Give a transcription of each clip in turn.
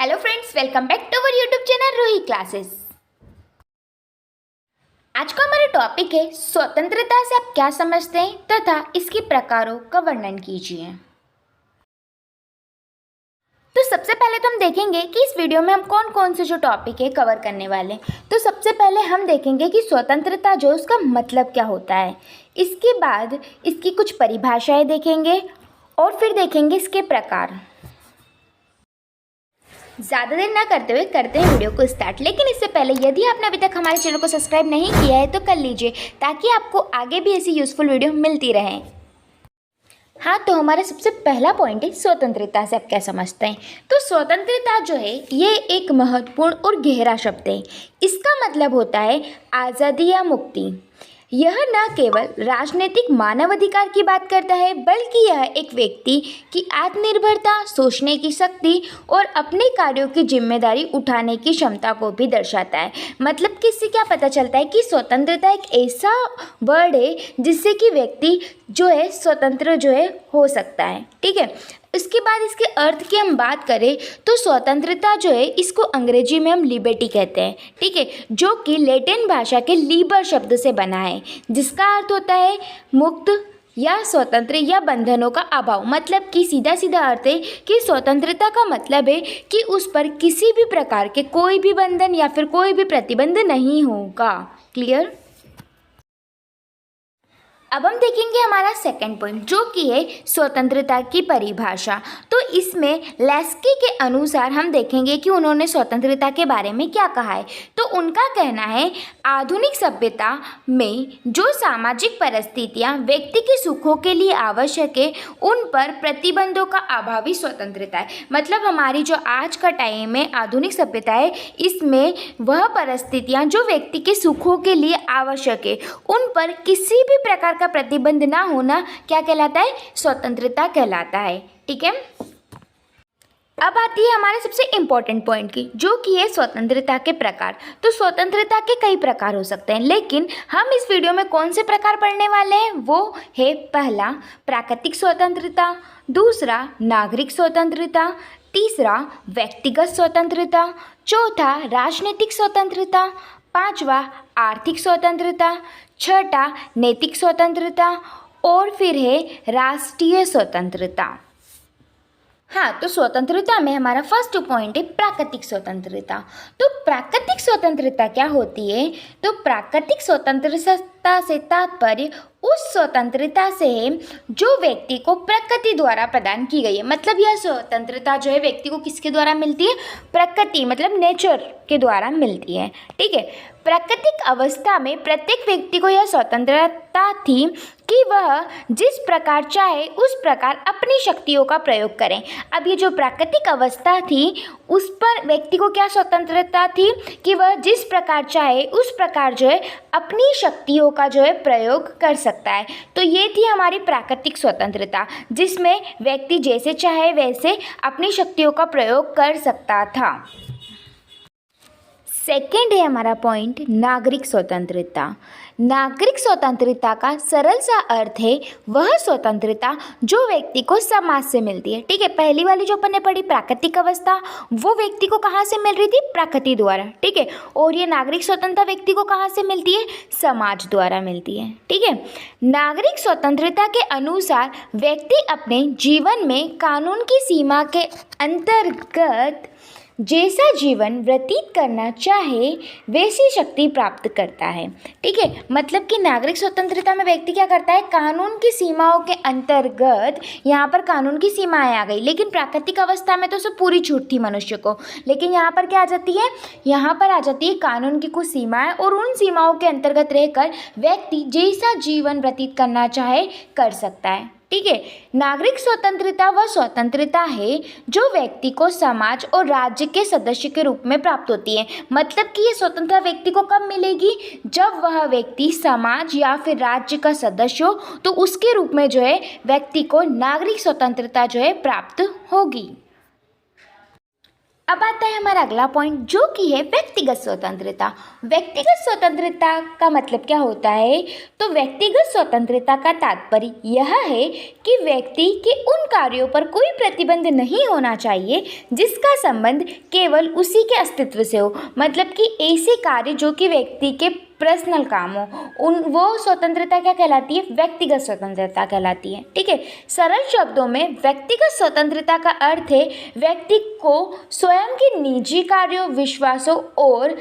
Hello friends, welcome back to our YouTube channel Ruhi classes. आज का हमारा टॉपिक है स्वतंत्रता से आप क्या समझते हैं तथा इसके प्रकारों का वर्णन कीजिए। तो सबसे पहले तो हम देखेंगे कि इस वीडियो में हम कौन कौन से जो टॉपिक है कवर करने वाले हैं। तो सबसे पहले हम देखेंगे कि स्वतंत्रता जो उसका मतलब क्या होता है। इसके बाद इसकी कुछ परिभाषाएं देखेंगे और फिर देखेंगे इसके प्रकार। ज़्यादा देर ना करते हुए करते हैं वीडियो को स्टार्ट। लेकिन इससे पहले यदि आपने अभी तक हमारे चैनल को सब्सक्राइब नहीं किया है तो कर लीजिए, ताकि आपको आगे भी ऐसी यूज़फुल वीडियो मिलती रहे। हाँ, तो हमारा सबसे पहला पॉइंट है स्वतंत्रता से आप क्या समझते हैं। तो स्वतंत्रता जो है ये एक महत्वपूर्ण और गहरा शब्द है। इसका मतलब होता है आज़ादी या मुक्ति। यह न केवल राजनीतिक मानवाधिकार की बात करता है, बल्कि यह एक व्यक्ति की आत्मनिर्भरता, सोचने की शक्ति और अपने कार्यों की जिम्मेदारी उठाने की क्षमता को भी दर्शाता है। मतलब कि इससे क्या पता चलता है कि स्वतंत्रता एक ऐसा वर्ड है जिससे कि व्यक्ति जो है स्वतंत्र जो है हो सकता है। ठीक है, इसके बाद इसके अर्थ की हम बात करें तो स्वतंत्रता जो है इसको अंग्रेजी में हम लिबर्टी कहते हैं। ठीक है, जो कि लैटिन भाषा के लीबर शब्द से बना है, जिसका अर्थ होता है मुक्त या स्वतंत्र या बंधनों का अभाव। मतलब कि सीधा सीधा अर्थ है कि स्वतंत्रता का मतलब है कि उस पर किसी भी प्रकार के कोई भी बंधन या फिर कोई भी प्रतिबंध नहीं होगा। क्लियर। अब हम देखेंगे हमारा सेकंड पॉइंट, जो कि है स्वतंत्रता की परिभाषा। तो इसमें लेस्की के अनुसार हम देखेंगे कि उन्होंने स्वतंत्रता के बारे में क्या कहा है। तो उनका कहना है आधुनिक सभ्यता में जो सामाजिक परिस्थितियां व्यक्ति के सुखों के लिए आवश्यक है, उन पर प्रतिबंधों का अभाव ही स्वतंत्रता है। मतलब हमारी जो आज का टाइम है आधुनिक सभ्यता है, इसमें वह परिस्थितियां जो व्यक्ति के सुखों के लिए आवश्यक है, उन पर किसी भी प्रकार का प्रतिबंध ना होना क्या कहलाता है? स्वतंत्रता कहलाता है। ठीक है, अब आती है हमारे सबसे इम्पोर्टेंट पॉइंट की, जो कि है स्वतंत्रता के प्रकार। तो स्वतंत्रता के कई प्रकार हो सकते हैं, लेकिन हम इस वीडियो में कौन से प्रकार पढ़ने वाले हैं वो है पहला प्राकृतिक स्वतंत्रता, दूसरा नागरिक स्वतंत्रता, तीसरा व्यक्तिगत स्वतंत्रता, चौथा राजनीतिक स्वतंत्रता, पांचवा आर्थिक स्वतंत्रता, छठा नैतिक स्वतंत्रता और फिर है राष्ट्रीय स्वतंत्रता। हाँ, तो स्वतंत्रता में हमारा फर्स्ट पॉइंट है प्राकृतिक स्वतंत्रता। तो प्राकृतिक स्वतंत्रता क्या होती है? तो प्राकृतिक स्वतंत्रता से तात्पर्य उस स्वतंत्रता से है जो व्यक्ति को प्रकृति द्वारा प्रदान की गई है। मतलब यह स्वतंत्रता जो है व्यक्ति को किसके द्वारा मिलती है? प्रकृति मतलब नेचर के द्वारा मिलती है। ठीक है, प्राकृतिक अवस्था में प्रत्येक व्यक्ति को यह स्वतंत्रता थी कि वह जिस प्रकार चाहे उस प्रकार अपनी शक्तियों का प्रयोग करें। अब ये जो प्राकृतिक अवस्था थी उस पर व्यक्ति को क्या स्वतंत्रता थी कि वह जिस प्रकार चाहे उस प्रकार जो है अपनी शक्तियों का जो है प्रयोग कर सकता है। तो ये थी हमारी प्राकृतिक स्वतंत्रता, जिसमें व्यक्ति जैसे चाहे वैसे अपनी शक्तियों का प्रयोग कर सकता था। सेकेंड है हमारा पॉइंट नागरिक स्वतंत्रता। नागरिक स्वतंत्रता का सरल सा अर्थ है वह स्वतंत्रता जो व्यक्ति को समाज से मिलती है। ठीक है, पहली वाली जो अपन ने पढ़ी प्राकृतिक अवस्था, वो व्यक्ति को कहाँ से मिल रही थी? प्रकृति द्वारा। ठीक है, और ये नागरिक स्वतंत्रता व्यक्ति को कहाँ से मिलती है? समाज द्वारा मिलती है। ठीक है, नागरिक स्वतंत्रता के अनुसार व्यक्ति अपने जीवन में कानून की सीमा के अंतर्गत जैसा जीवन व्यतीत करना चाहे वैसी शक्ति प्राप्त करता है। ठीक है, मतलब कि नागरिक स्वतंत्रता में व्यक्ति क्या करता है? कानून की सीमाओं के अंतर्गत, यहाँ पर कानून की सीमाएं आ गई, लेकिन प्राकृतिक अवस्था में तो सब पूरी छूट थी मनुष्य को। लेकिन यहाँ पर क्या आ जाती है? यहाँ पर आ जाती है कानून की कुछ सीमाएं, और उन सीमाओं के अंतर्गत रहकर व्यक्ति जैसा जीवन व्यतीत करना चाहे कर सकता है। ठीक है, नागरिक स्वतंत्रता वह स्वतंत्रता है जो व्यक्ति को समाज और राज्य के सदस्य के रूप में प्राप्त होती है। मतलब कि ये स्वतंत्रता व्यक्ति को कब मिलेगी? जब वह व्यक्ति समाज या फिर राज्य का सदस्य हो, तो उसके रूप में जो है व्यक्ति को नागरिक स्वतंत्रता जो है प्राप्त होगी। अब आता है हमारा अगला पॉइंट, जो कि है व्यक्तिगत स्वतंत्रता। व्यक्तिगत स्वतंत्रता का मतलब क्या होता है? तो व्यक्तिगत स्वतंत्रता का तात्पर्य यह है कि व्यक्ति के उन कार्यों पर कोई प्रतिबंध नहीं होना चाहिए जिसका संबंध केवल उसी के अस्तित्व से हो। मतलब कि ऐसे कार्य जो कि व्यक्ति के पर्सनल काम हो, वो स्वतंत्रता क्या कहलाती है? व्यक्तिगत स्वतंत्रता कहलाती है। ठीक है, सरल शब्दों में व्यक्तिगत स्वतंत्रता का अर्थ है व्यक्ति को स्वयं के निजी कार्यों, विश्वासों और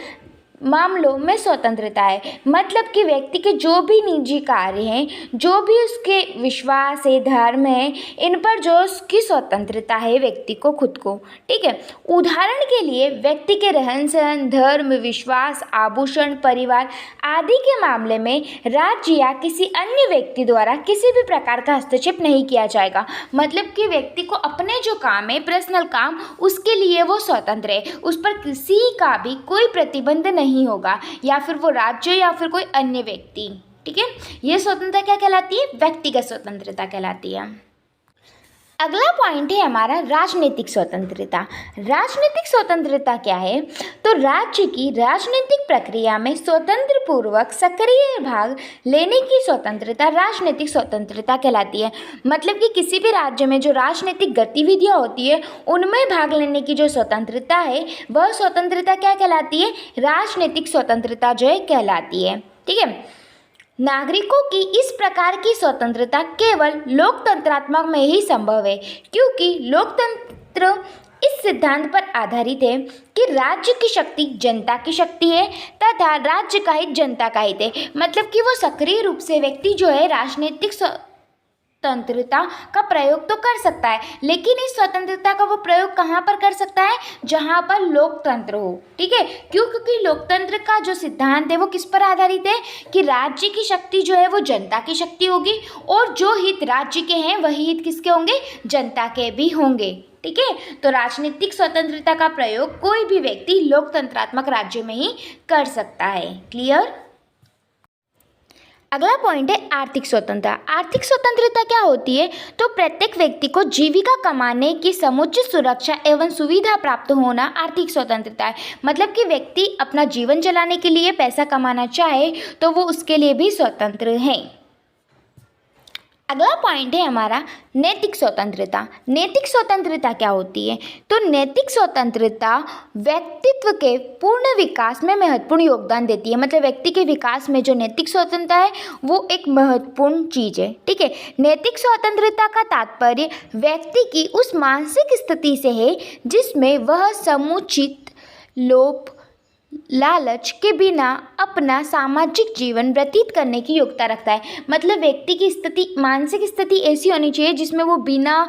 मामलों में स्वतंत्रता है। मतलब कि व्यक्ति के जो भी निजी कार्य हैं, जो भी उसके विश्वास है, धर्म है, इन पर जो उसकी स्वतंत्रता है व्यक्ति को खुद को। ठीक है, उदाहरण के लिए व्यक्ति के रहन सहन, धर्म, विश्वास, आभूषण, परिवार आदि के मामले में राज्य या किसी अन्य व्यक्ति द्वारा किसी भी प्रकार का हस्तक्षेप नहीं किया जाएगा। मतलब कि व्यक्ति को अपने जो काम है, पर्सनल काम, उसके लिए वो स्वतंत्र है, उस पर किसी का भी कोई प्रतिबंध नहीं होगा, या फिर वो राज्य या फिर कोई अन्य व्यक्ति। ठीक है, ये स्वतंत्रता क्या कहलाती है? व्यक्तिगत स्वतंत्रता कहलाती है। अगला पॉइंट है हमारा राजनीतिक स्वतंत्रता। राजनीतिक स्वतंत्रता क्या है? तो राज्य की राजनीतिक प्रक्रिया में स्वतंत्र पूर्वक सक्रिय भाग लेने की स्वतंत्रता राजनीतिक स्वतंत्रता कहलाती है। मतलब कि किसी भी राज्य में जो राजनीतिक गतिविधियां होती है उनमें भाग लेने की जो स्वतंत्रता है वह स्वतंत्रता क्या कहलाती है? राजनीतिक स्वतंत्रता जो है कहलाती है। ठीक है, नागरिकों की इस प्रकार की स्वतंत्रता केवल लोकतंत्रात्मक में ही संभव है, क्योंकि लोकतंत्र इस सिद्धांत पर आधारित है कि राज्य की शक्ति जनता की शक्ति है तथा राज्य का हित जनता का हित है। मतलब कि वो सक्रिय रूप से व्यक्ति जो है राजनीतिक स्वतंत्रता का प्रयोग तो कर सकता है, लेकिन इस स्वतंत्रता का वो प्रयोग कहाँ पर कर सकता है? जहाँ पर लोकतंत्र हो। ठीक है, क्योंकि लोकतंत्र का जो सिद्धांत है वो किस पर आधारित है कि राज्य की शक्ति जो है वो जनता की शक्ति होगी, और जो हित राज्य के हैं वही हित किसके होंगे? जनता के भी होंगे। ठीक है, तो राजनीतिक स्वतंत्रता का प्रयोग कोई भी व्यक्ति लोकतंत्रात्मक राज्य में ही कर सकता है। क्लियर? अगला पॉइंट है आर्थिक स्वतंत्रता। आर्थिक स्वतंत्रता क्या होती है? तो प्रत्येक व्यक्ति को जीविका कमाने की समुचित सुरक्षा एवं सुविधा प्राप्त होना आर्थिक स्वतंत्रता है। मतलब कि व्यक्ति अपना जीवन चलाने के लिए पैसा कमाना चाहे तो वो उसके लिए भी स्वतंत्र है। अगला पॉइंट है हमारा नैतिक स्वतंत्रता। नैतिक स्वतंत्रता क्या होती है? तो नैतिक स्वतंत्रता व्यक्तित्व के पूर्ण विकास में महत्वपूर्ण योगदान देती है। मतलब व्यक्ति के विकास में जो नैतिक स्वतंत्रता है वो एक महत्वपूर्ण चीज़ है। ठीक है, नैतिक स्वतंत्रता का तात्पर्य व्यक्ति की उस मानसिक स्थिति से है जिसमें वह समुचित लोभ, लालच के बिना अपना सामाजिक जीवन व्यतीत करने की योग्यता रखता है। मतलब व्यक्ति की स्थिति, मानसिक स्थिति ऐसी होनी चाहिए जिसमें वो बिना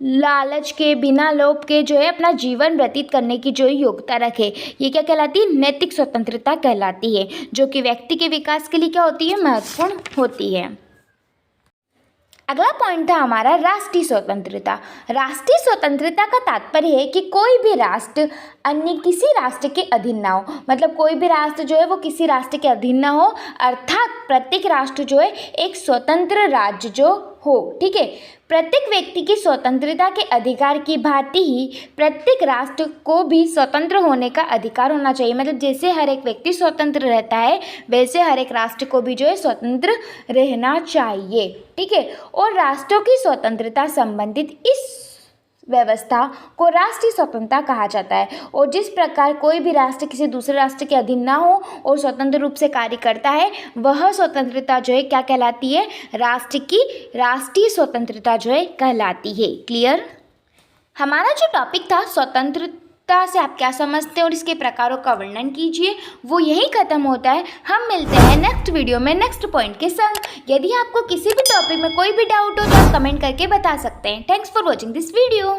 लालच के, बिना लोभ के जो है अपना जीवन व्यतीत करने की जो योग्यता रखे। ये क्या कहलाती है? नैतिक स्वतंत्रता कहलाती है, जो कि व्यक्ति के विकास के लिए क्या होती है? महत्वपूर्ण होती है। अगला पॉइंट था हमारा राष्ट्रीय स्वतंत्रता। राष्ट्रीय स्वतंत्रता का तात्पर्य है कि कोई भी राष्ट्र अन्य किसी राष्ट्र के अधीन ना हो। मतलब कोई भी राष्ट्र जो है वो किसी राष्ट्र के अधीन ना हो, अर्थात प्रत्येक राष्ट्र जो है एक स्वतंत्र राज्य जो हो। ठीक है, प्रत्येक व्यक्ति की स्वतंत्रता के अधिकार की भांति ही प्रत्येक राष्ट्र को भी स्वतंत्र होने का अधिकार होना चाहिए। मतलब जैसे हर एक व्यक्ति स्वतंत्र रहता है वैसे हर एक राष्ट्र को भी जो है स्वतंत्र रहना चाहिए। ठीक है, और राष्ट्रों की स्वतंत्रता संबंधित इस व्यवस्था को राष्ट्रीय स्वतंत्रता कहा जाता है। और जिस प्रकार कोई भी राष्ट्र किसी दूसरे राष्ट्र के अधीन ना हो और स्वतंत्र रूप से कार्य करता है, वह स्वतंत्रता जो है क्या कहलाती है? राष्ट्र की राष्ट्रीय स्वतंत्रता जो है कहलाती है। क्लियर? हमारा जो टॉपिक था स्वतंत्रता से आप क्या समझते हैं और इसके प्रकारों का वर्णन कीजिए, वो यही खत्म होता है। हम मिलते हैं नेक्स्ट वीडियो में नेक्स्ट पॉइंट के संग। यदि आपको किसी भी टॉपिक में कोई भी डाउट हो तो आप कमेंट करके बता सकते हैं। Thanks for watching this video.